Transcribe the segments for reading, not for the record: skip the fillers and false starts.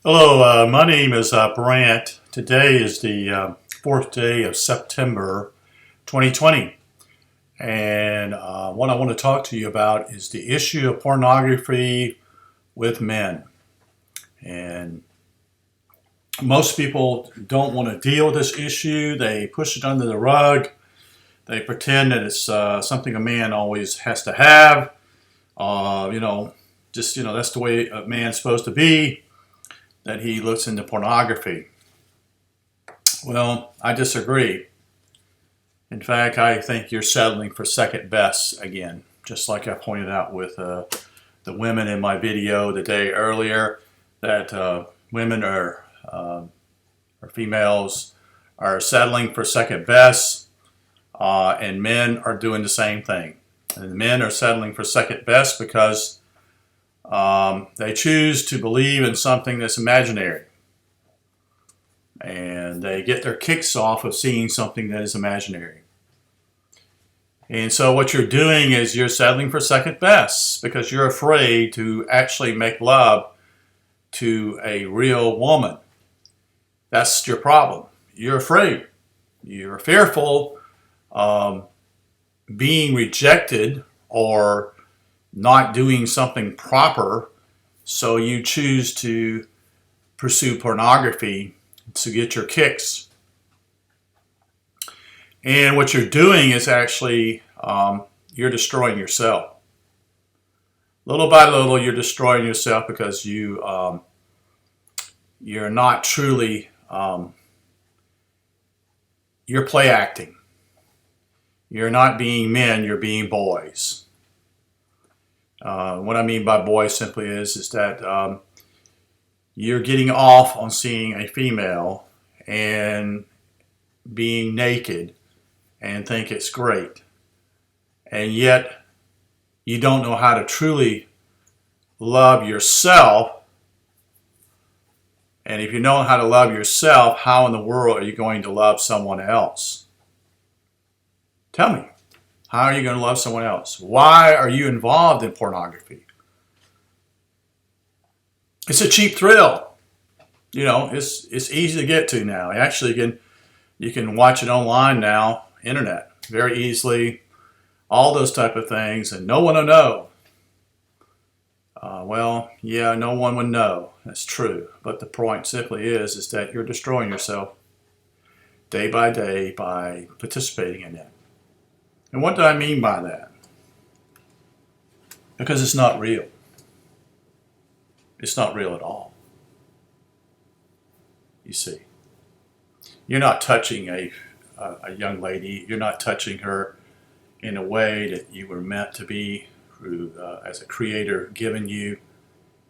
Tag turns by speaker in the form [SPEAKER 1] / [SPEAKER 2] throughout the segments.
[SPEAKER 1] Hello, my name is Brant. Today is the fourth day of September 2020. And what I want to talk to you about is the issue of pornography with men. And most people don't want to deal with this issue. They push it under the rug. They pretend that it's something a man always has to have. Uh, you know, that's the way a man's supposed to be, that he looks into pornography. Well, I disagree. In fact, I think you're settling for second best again, just like I pointed out with the women in my video the day earlier, that women or females are settling for second best, and men are doing the same thing. And the men are settling for second best because they choose to believe in something that's imaginary. And they get their kicks off of seeing something that is imaginary. And so what you're doing is you're settling for second best because you're afraid to actually make love to a real woman. That's your problem. You're afraid. You're fearful being rejected or not doing something proper, so you choose to pursue pornography to get your kicks. And what you're doing is actually you're destroying yourself. Little by little, you're destroying yourself because you're not truly you're play acting. You're not being men, you're being boys. What I mean by boys simply is that you're getting off on seeing a female and being naked and think it's great. And yet you don't know how to truly love yourself. And if you know how to love yourself, how in the world are you going to love someone else? Tell me, how are you going to love someone else? Why are you involved in pornography? It's a cheap thrill. It's easy to get to now. Actually, you can watch it online now, internet, very easily, all those type of things, and no one will know. No one would know. That's true. But the point simply is that you're destroying yourself day by day by participating in it. And what do I mean by that? Because it's not real. It's not real at all. You see, you're not touching a young lady. You're not touching her in a way that you were meant to be, as a creator given you.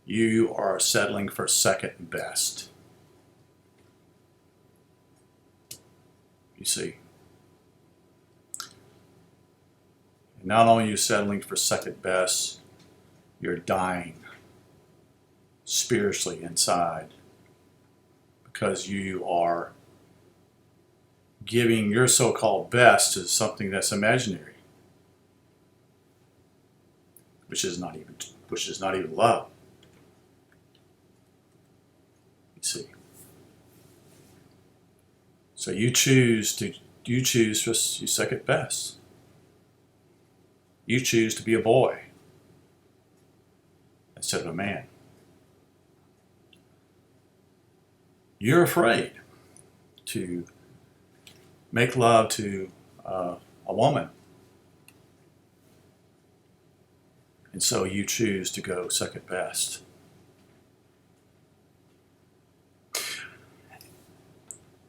[SPEAKER 1] You are settling for second best. You see, not only are you settling for second best, you're dying spiritually inside because you are giving your so-called best to something that's imaginary, which is not even love. You see. So you choose for your second best. You choose to be a boy instead of a man. You're afraid to make love to a woman. And so you choose to go second best.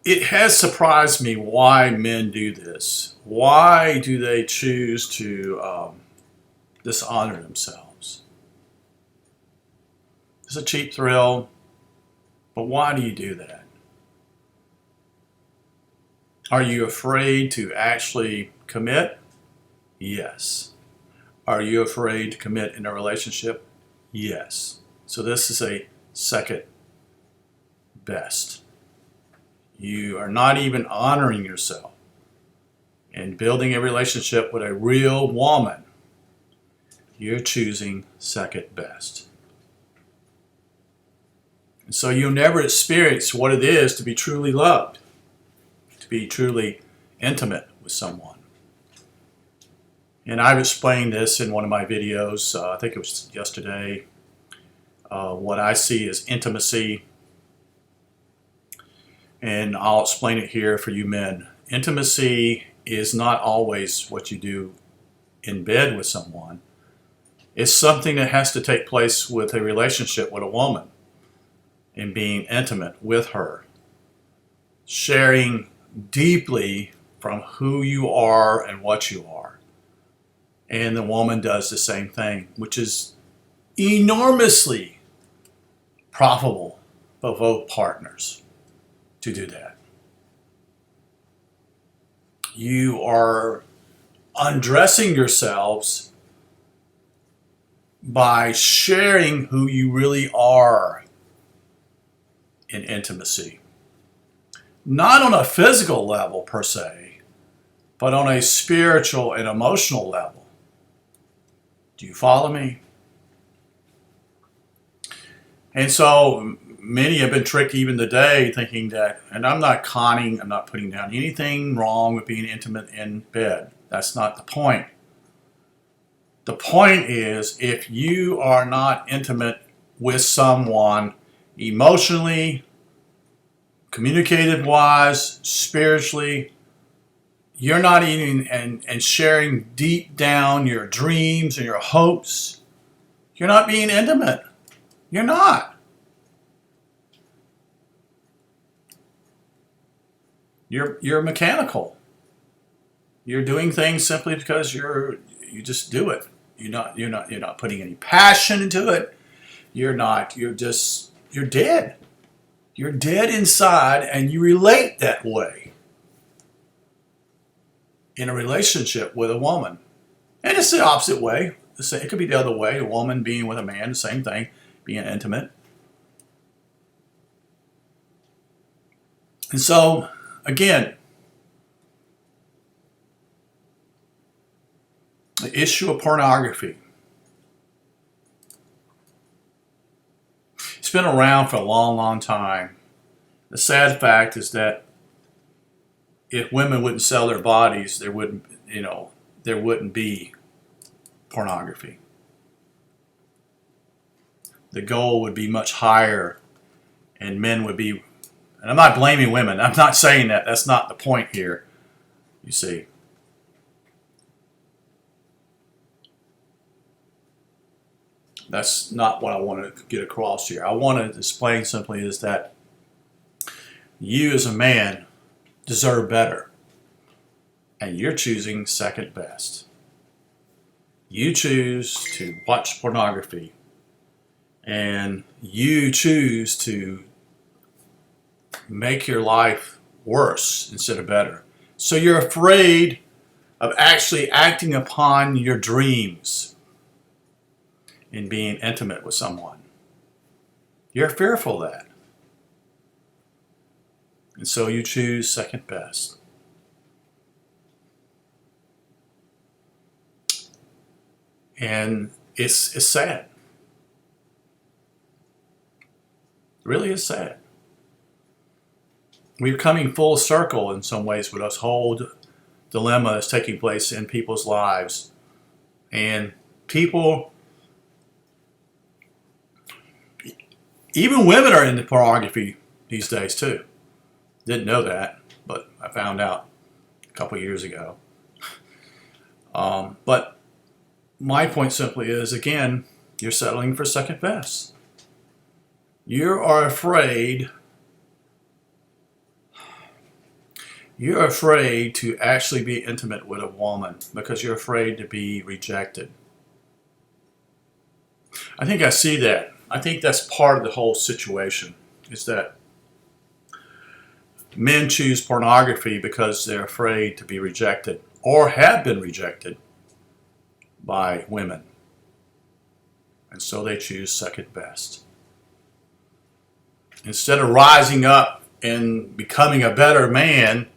[SPEAKER 1] It has surprised me why men do this. Why do they choose to dishonor themselves? It's a cheap thrill, but why do you do that? Are you afraid to actually commit? Yes. Are you afraid to commit in a relationship? Yes. So this is a second best. You are not even honoring yourself and building a relationship with a real woman. You're choosing second best. And so you'll never experience what it is to be truly loved, to be truly intimate with someone. And I've explained this in one of my videos, I think it was yesterday, what I see as intimacy. And I'll explain it here for you men. Intimacy is not always what you do in bed with someone. It's something that has to take place with a relationship with a woman and being intimate with her. Sharing deeply from who you are and what you are. And the woman does the same thing, which is enormously profitable for both partners to do that. You are undressing yourselves by sharing who you really are in intimacy. Not on a physical level per se, but on a spiritual and emotional level. Do you follow me? And so many have been tricked even today thinking that, and I'm not conning, I'm not putting down anything wrong with being intimate in bed. That's not the point. The point is, if you are not intimate with someone emotionally, communicative-wise, spiritually, you're not eating and sharing deep down your dreams and your hopes, you're not being intimate. You're not. You're mechanical. You're doing things simply because you just do it. You're not putting any passion into it. You're dead. You're dead inside, and you relate that way in a relationship with a woman. And it's the opposite way. It could be the other way, a woman being with a man, the same thing, being intimate. And so, again, the issue of pornography. It's been around for a long, long time. The sad fact is that if women wouldn't sell their bodies, there wouldn't be pornography. The goal would be much higher, and men would be, and I'm not blaming women. I'm not saying that. That's not the point here, you see. That's not what I want to get across here. I want to explain simply is that you as a man deserve better, and you're choosing second best. You choose to watch pornography, and you choose to make your life worse instead of better. So you're afraid of actually acting upon your dreams in being intimate with someone. You're fearful of that. And so you choose second best. And it's sad. It really is sad. We're coming full circle in some ways with this whole dilemma that's taking place in people's lives. And people, even women are into pornography these days too. Didn't know that, but I found out a couple of years ago. But my point simply is, again, you're settling for second best. You are afraid. You're afraid to actually be intimate with a woman because you're afraid to be rejected. I think I see that. I think that's part of the whole situation, is that men choose pornography because they're afraid to be rejected or have been rejected by women. And so they choose second best. Instead of rising up and becoming a better man,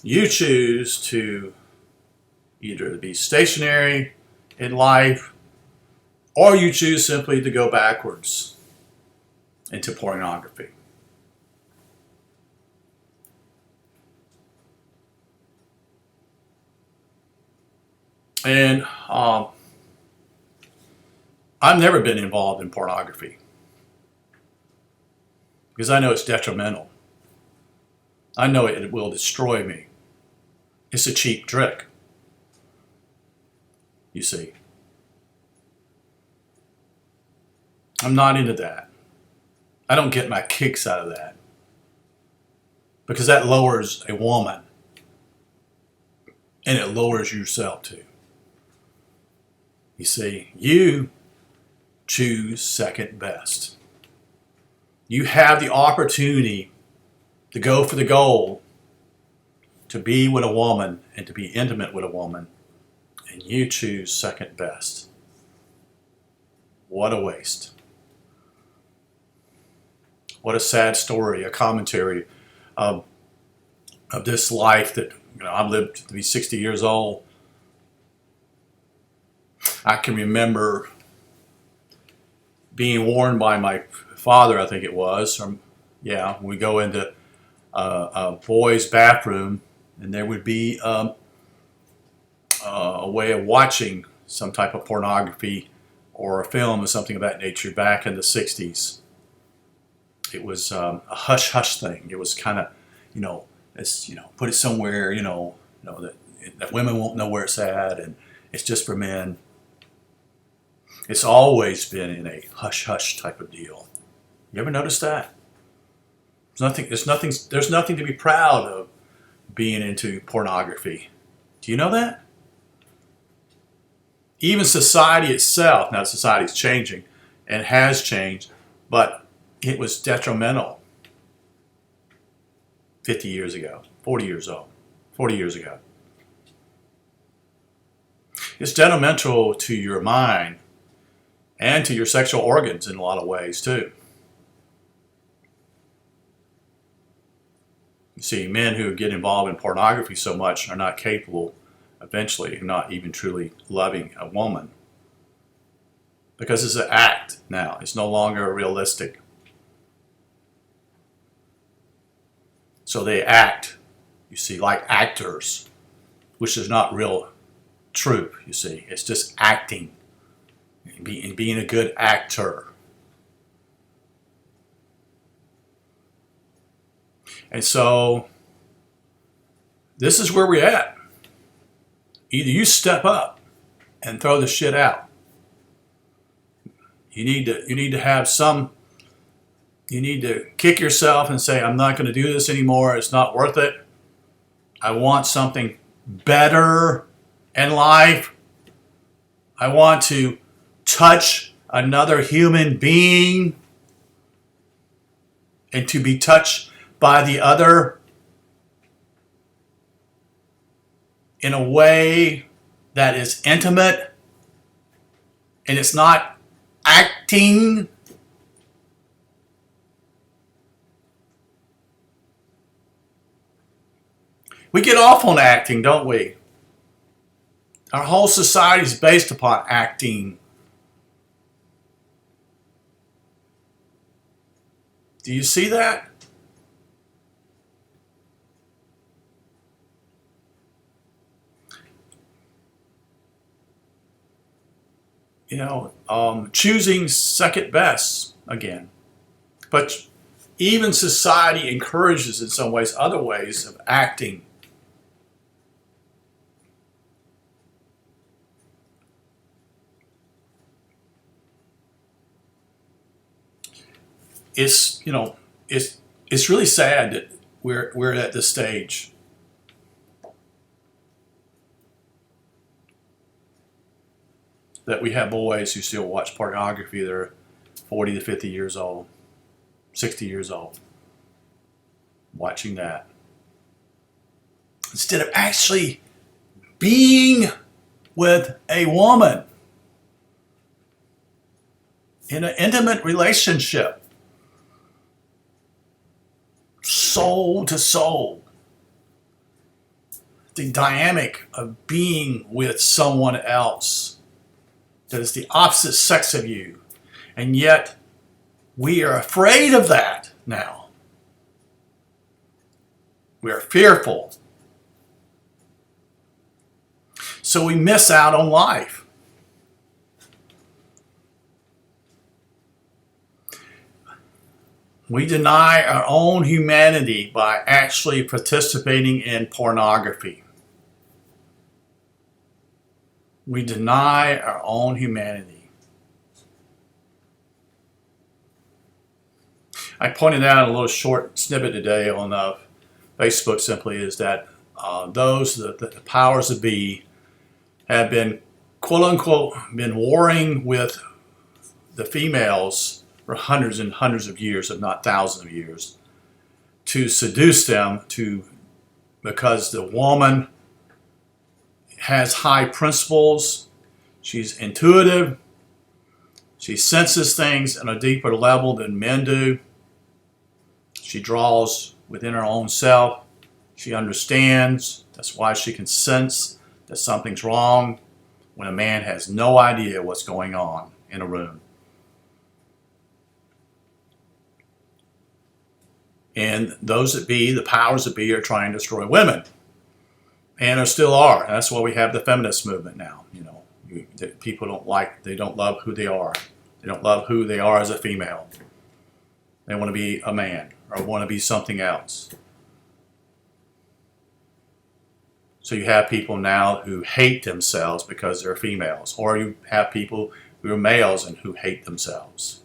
[SPEAKER 1] you choose to either be stationary in life, or you choose simply to go backwards into pornography. And I've never been involved in pornography because I know it's detrimental. I know it will destroy me. It's a cheap trick, you see. I'm not into that. I don't get my kicks out of that because that lowers a woman and it lowers yourself too. You see, you choose second best. You have the opportunity to go for the goal, to be with a woman and to be intimate with a woman, and you choose second best. What a waste. What a sad story, a commentary of this life that I've lived to be 60 years old. I can remember being warned by my father, I think it was, when we go into a boy's bathroom, and there would be a way of watching some type of pornography or a film or something of that nature back in the 60s. It was a hush-hush thing. It was kind of, put it somewhere, that women won't know where it's at, and it's just for men. It's always been in a hush-hush type of deal. You ever notice that? There's nothing to be proud of being into pornography. Do you know that? Even society itself, now society's changing and has changed, but it was detrimental 50 years ago, 40 years ago. It's detrimental to your mind and to your sexual organs in a lot of ways too. You see, men who get involved in pornography so much are not capable, eventually, of not even truly loving a woman. Because it's an act now. It's no longer realistic. So they act, you see, like actors, which is not real truth, you see. It's just acting. Being a good actor. And so this is where we're at. Either you step up and throw the shit out. You need to kick yourself and say, I'm not going to do this anymore. It's not worth it. I want something better in life. I want to touch another human being and to be touched by the other in a way that is intimate and it's not acting. We get off on acting, don't we? Our whole society is based upon acting. Do you see that? Choosing second best again. But even society encourages in some ways other ways of acting. It's really sad that we're at this stage. That we have boys who still watch pornography. They're 40 to 50 years old, 60 years old, watching that. Instead of actually being with a woman in an intimate relationship, soul to soul. The dynamic of being with someone else that is the opposite sex of you, and yet We are afraid of that now. We are fearful. So we miss out on life. We deny our own humanity by actually participating in pornography. We deny our own humanity. I pointed out a little short snippet today on Facebook simply is that the powers that be have been, quote unquote, been warring with the females for hundreds and hundreds of years, if not thousands of years, to seduce them because the woman has high principles, she's intuitive, she senses things on a deeper level than men do. She draws within her own self. She understands. That's why she can sense that something's wrong when a man has no idea what's going on in a room. And those that be, the powers that be, are trying to destroy women. And there still are. And that's why we have the feminist movement now. People they don't love who they are. They don't love who they are as a female. They want to be a man or want to be something else. So you have people now who hate themselves because they're females. Or you have people who are males and who hate themselves.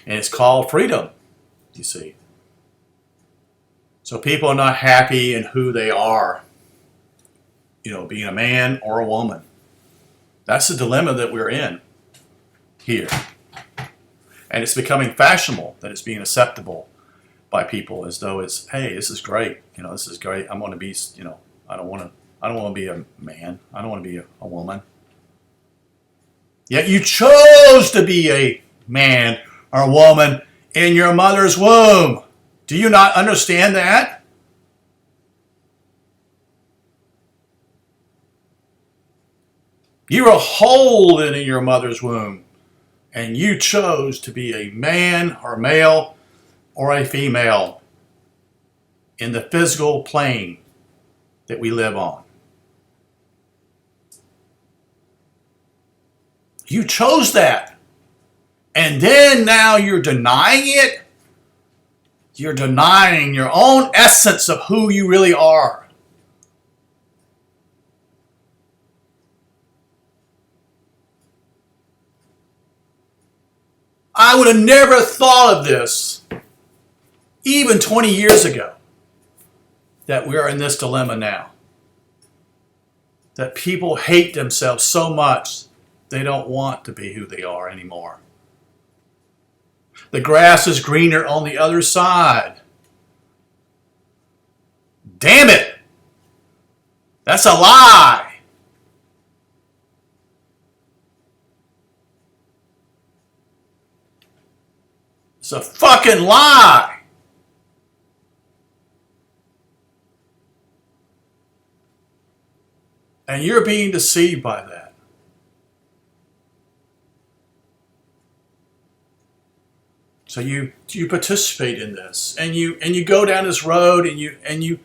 [SPEAKER 1] And it's called freedom, you see. So people are not happy in who they are, being a man or a woman. That's the dilemma that we're in here. And it's becoming fashionable that it's being acceptable by people as though it's, hey, this is great. This is great. I'm going to be, I don't want to be a man. I don't want to be a woman. Yet you chose to be a man or a woman in your mother's womb. Do you not understand that? You were holding in your mother's womb, and you chose to be a man or male or a female in the physical plane that we live on. You chose that. And then now you're denying it. You're denying your own essence of who you really are. I would have never thought of this, even 20 years ago, that we are in this dilemma now. That people hate themselves so much, they don't want to be who they are anymore. The grass is greener on the other side. Damn it! That's a lie. It's a fucking lie. And you're being deceived by that. So you participate in this, and you go down this road, and you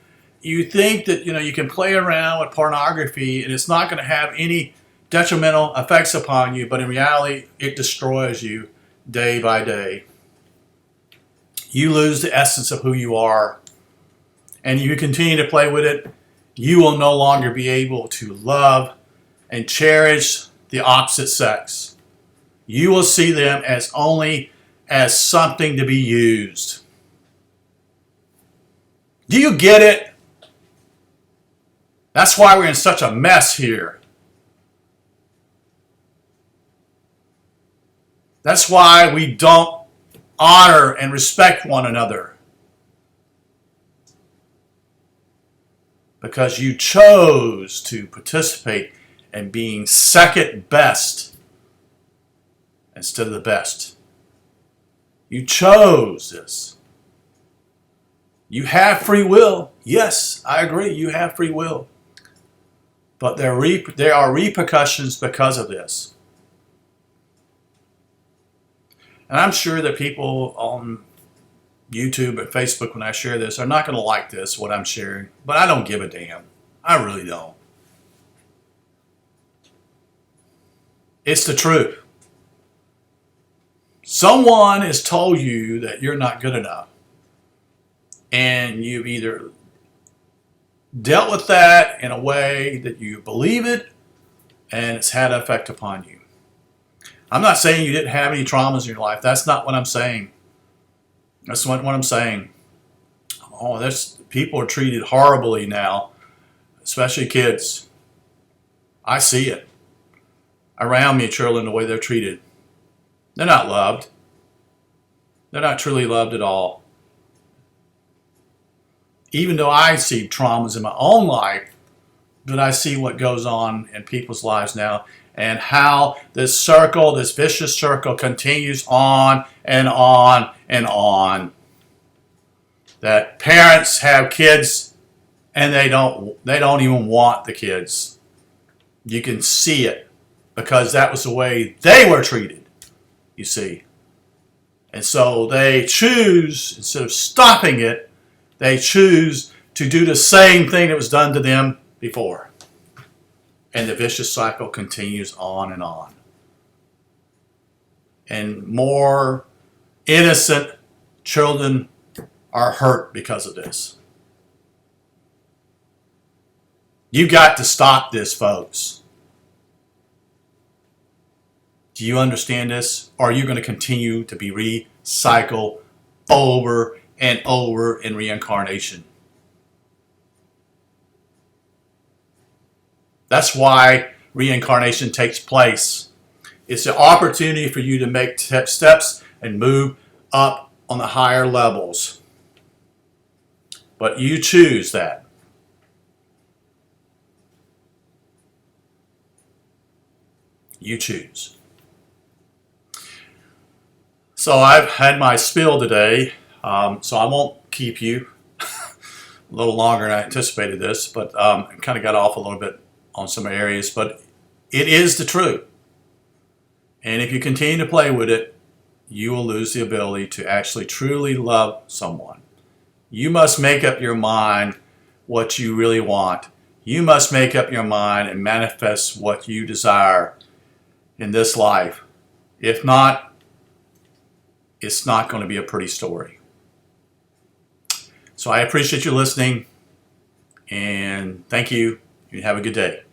[SPEAKER 1] think that you can play around with pornography, and it's not going to have any detrimental effects upon you, but in reality, it destroys you day by day. You lose the essence of who you are, and you continue to play with it. You will no longer be able to love and cherish the opposite sex. You will see them as only as something to be used. Do you get it? That's why we're in such a mess here. That's why we don't honor and respect one another. Because you chose to participate in being second best instead of the best. You chose this. You have free will. Yes, I agree. You have free will. But there are repercussions because of this. And I'm sure that people on YouTube and Facebook, when I share this, are not going to like this, what I'm sharing. But I don't give a damn. I really don't. It's the truth. Someone has told you that you're not good enough. And you've either dealt with that in a way that you believe it, and it's had an effect upon you. I'm not saying you didn't have any traumas in your life. That's not what I'm saying. That's what I'm saying. Oh, people are treated horribly now, especially kids. I see it. Around me, children, the way they're treated. They're not loved. They're not truly loved at all. Even though I see traumas in my own life, but I see what goes on in people's lives now and how this circle, this vicious circle, continues on and on and on. That parents have kids and they don't even want the kids. You can see it because that was the way they were treated, you see. And so they choose, instead of stopping it, they choose to do the same thing that was done to them before. And the vicious cycle continues on and on. And more innocent children are hurt because of this. You got to stop this, folks. Do you understand this? Or are you going to continue to be recycled over and over in reincarnation? That's why reincarnation takes place. It's an opportunity for you to make steps and move up on the higher levels. But you choose that. You choose. So I've had my spill today, so I won't keep you a little longer than I anticipated this, but I kind of got off a little bit on some areas, but it is the truth. And if you continue to play with it, you will lose the ability to actually truly love someone. You must make up your mind what you really want. You must make up your mind and manifest what you desire in this life. If not, it's not going to be a pretty story. So I appreciate you listening, and thank you, and have a good day.